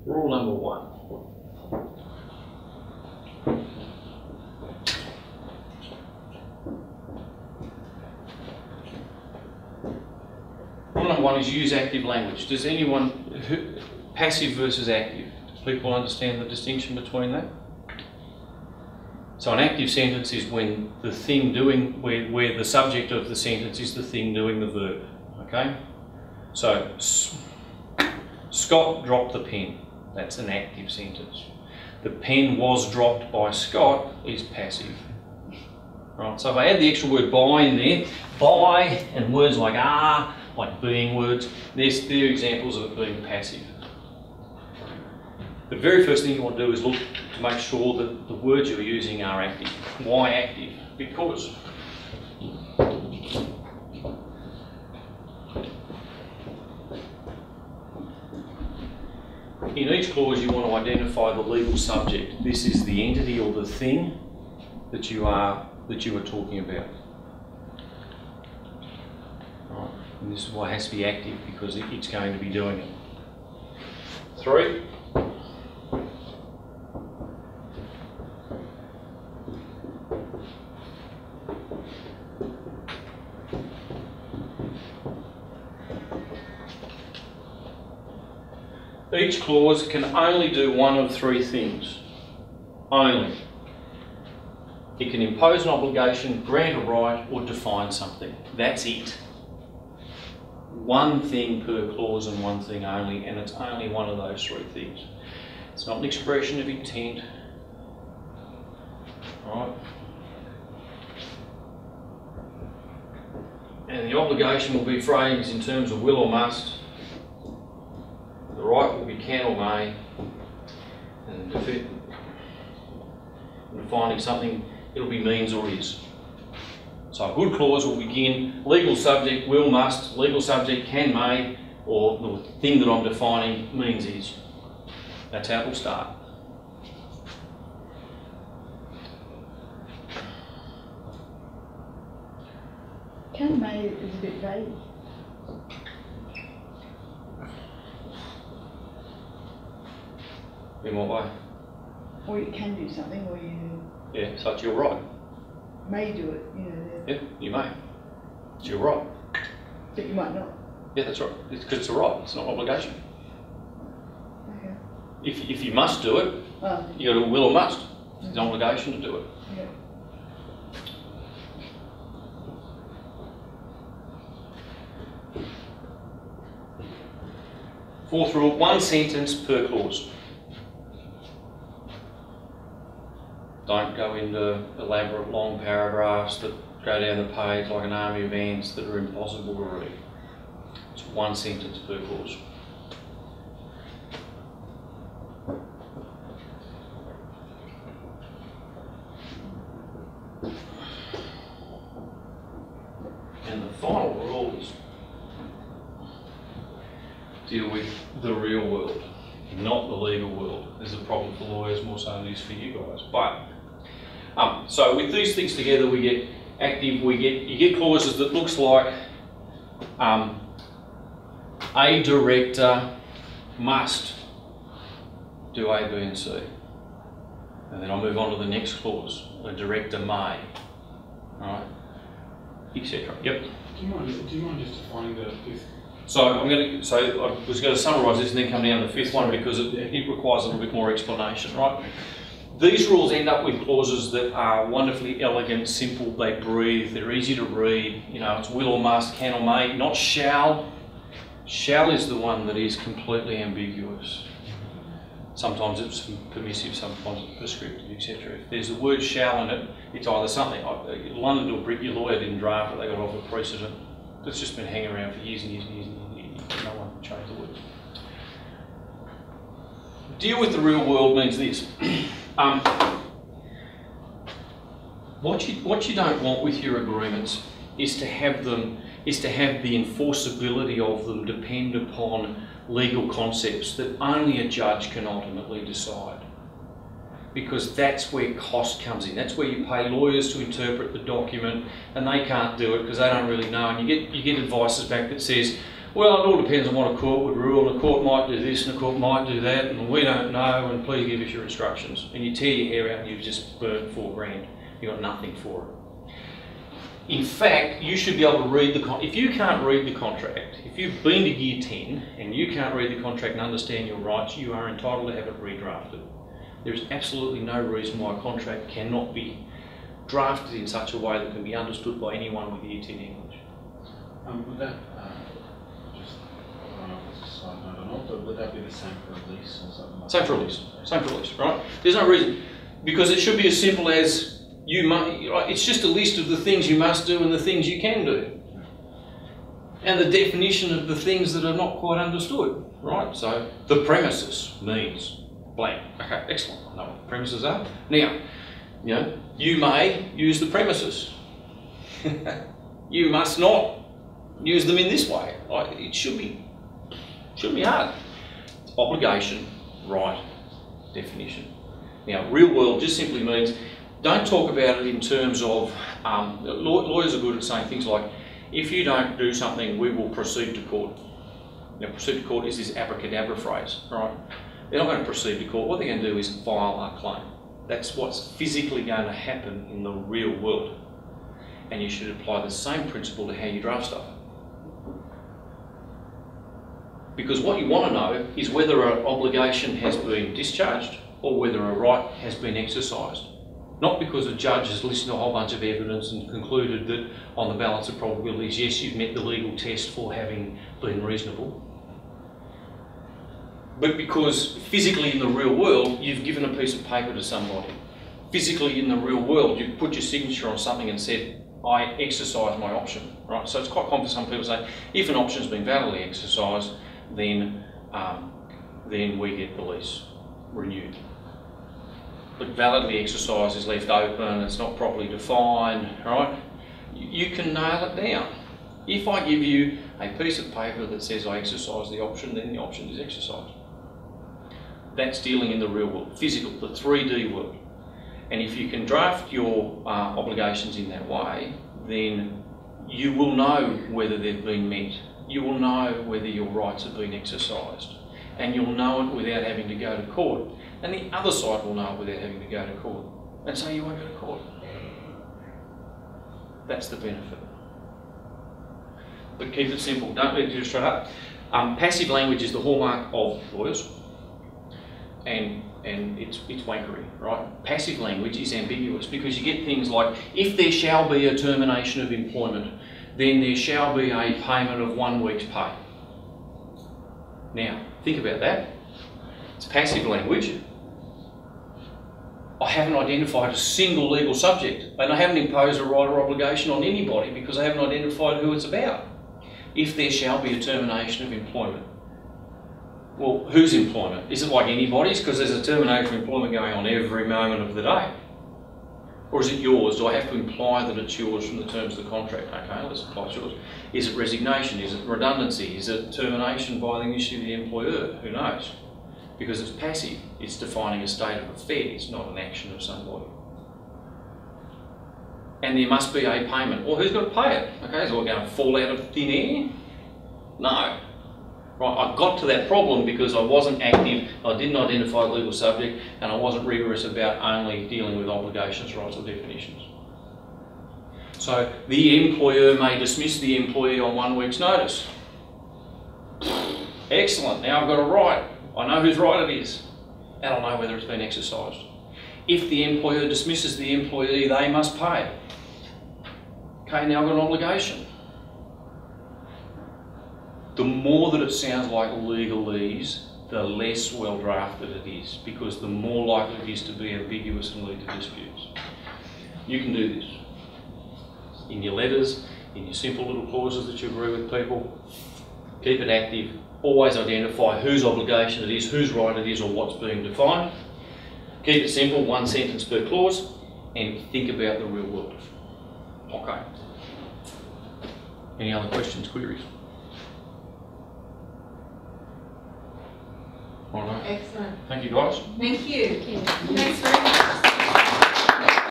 Rule number 1. Rule number 1 is use active language. Does anyone, passive versus active, do people understand the distinction between that? So an active sentence is when the thing doing, where the subject of the sentence is the thing doing the verb, okay? So, Scott dropped the pen. That's an active sentence. The pen was dropped by Scott is passive. Right, so if I add the extra word by in there, by and words like are, like being words, they're examples of it being passive. The very first thing you want to do is look to make sure that the words you're using are active. Why active? Because in each clause you want to identify the legal subject. This is the entity or the thing that you are talking about. Right. And this is why it has to be active, because it's going to be doing it. 3. Each clause can only do one of 3 things. Only. It can impose an obligation, grant a right, or define something. That's it. One thing per clause and one thing only, and it's only one of those 3 things. It's not an expression of intent. Right? And the obligation will be phrased in terms of will or must. The right will be can or may, and defining something, it'll be means or is. So a good clause will begin legal subject, will, must, legal subject, can, may, or the thing that I'm defining means is. That's how it will start. Can, may is a bit vague. In what way? Or you can do something, or you Yeah, so it's your right. may do it, you know. Yeah, you may. It's your right. But you might not. Yeah, that's right. It's because it's a right, it's not an obligation. Okay. If you must do it, you got a will or must. It's an obligation to do it. Yeah. Fourth rule, 1 sentence per clause. Don't go into elaborate long paragraphs that go down the page like an army of ants that are impossible to read. It's 1 sentence per clause. And the final rule is deal with the real world, not the legal world. There's a problem for lawyers more so than it is for you guys. But so with these things together, we get active. You get clauses that looks like a director must do A, B, and C, and then I'll move on to the next clause. A director may, all right, etc. Yep. Do you mind just defining the fifth? So I was going to summarise this and then come down to the 5th one because it requires a little bit more explanation, right? These rules end up with clauses that are wonderfully elegant, simple, they breathe, they're easy to read. You know, it's will or must, can or may, not shall. Shall is the one that is completely ambiguous. Sometimes it's permissive, sometimes it's prescriptive, etc. If there's the word shall in it, it's either something like London or Brick, your lawyer didn't draft it, they got off a precedent. It's just been hanging around for years and years and years and years. No one can change the word. Deal with the real world means this. What you don't want with your agreements is to have the enforceability of them depend upon legal concepts that only a judge can ultimately decide. Because that's where cost comes in. That's where you pay lawyers to interpret the document and they can't do it because they don't really know. And you get advices back that says, Well, it all depends on what a court would rule. A court might do this and a court might do that, and we don't know, and please give us your instructions. And you tear your hair out and you've just burnt $4,000. You've got nothing for it. In fact, you should be able to read the contract. If you can't read the contract, if you've been to year 10 and you can't read the contract and understand your rights, you are entitled to have it redrafted. There is absolutely no reason why a contract cannot be drafted in such a way that can be understood by anyone with year 10 English. Would that, just, I don't know if it's a side note or not, but would that be the same for a lease or something like that? Same for a lease. Same for a lease, right? There's no reason. Because it should be as simple as it's just a list of the things you must do and the things you can do. And the definition of the things that are not quite understood, right? So the premises means blank. Okay, excellent. I know what the premises are. Now, you may use the premises. You must not use them in this way. It shouldn't be hard. It's obligation, right, definition. Now, real world just simply means don't talk about it in terms of, lawyers are good at saying things like, if you don't do something, we will proceed to court. Now, proceed to court is this abracadabra phrase, right? They're not going to proceed to court. What they're going to do is file a claim. That's what's physically going to happen in the real world. And you should apply the same principle to how you draft stuff. Because what you want to know is whether an obligation has been discharged or whether a right has been exercised. Not because a judge has listened to a whole bunch of evidence and concluded that on the balance of probabilities, yes, you've met the legal test for having been reasonable. But because physically in the real world, you've given a piece of paper to somebody. Physically in the real world, you've put your signature on something and said, I exercise my option, right? So it's quite common for some people to say, if an option's been validly exercised, then we get the lease renewed. But validly exercised is left open, it's not properly defined, right? You can nail it down. If I give you a piece of paper that says I exercise the option, then the option is exercised. That's dealing in the real world, physical, the 3D world. And if you can draft your obligations in that way, then you will know whether they've been met. You will know whether your rights have been exercised. And you'll know it without having to go to court. And the other side will know it without having to go to court. And so you won't go to court. That's the benefit. But keep it simple, don't let it just straight up. Passive language is the hallmark of lawyers. And it's wankery, right? Passive language is ambiguous because you get things like, if there shall be a termination of employment, then there shall be a payment of 1 week's pay. Now, think about that. It's passive language. I haven't identified a single legal subject, and I haven't imposed a right or obligation on anybody because I haven't identified who it's about. If there shall be a termination of employment. Well, whose employment? Is it like anybody's? Because there's a termination of employment going on every moment of the day. Or is it yours? Do I have to imply that it's yours from the terms of the contract? Okay, let's apply it's yours. Is it resignation? Is it redundancy? Is it termination by the initiative of the employer? Who knows? Because it's passive. It's defining a state of affairs, not an action of somebody. And there must be a payment. Well, who's got to pay it? Okay, is it going to fall out of thin air? No. Right, I got to that problem because I wasn't active, I didn't identify the legal subject, and I wasn't rigorous about only dealing with obligations, rights or definitions. So the employer may dismiss the employee on 1 week's notice. Excellent, now I've got a right. I know whose right it is, and I'll know whether it's been exercised. If the employer dismisses the employee, they must pay. Okay, now I've got an obligation. The more that it sounds like legalese, the less well drafted it is, because the more likely it is to be ambiguous and lead to disputes. You can do this in your letters, in your simple little clauses that you agree with people. Keep it active. Always identify whose obligation it is, whose right it is, or what's being defined. Keep it simple, 1 sentence per clause, and think about the real world. Okay. Any other questions, queries? All right. Excellent. Thank you, guys. Thank you. Thanks very much.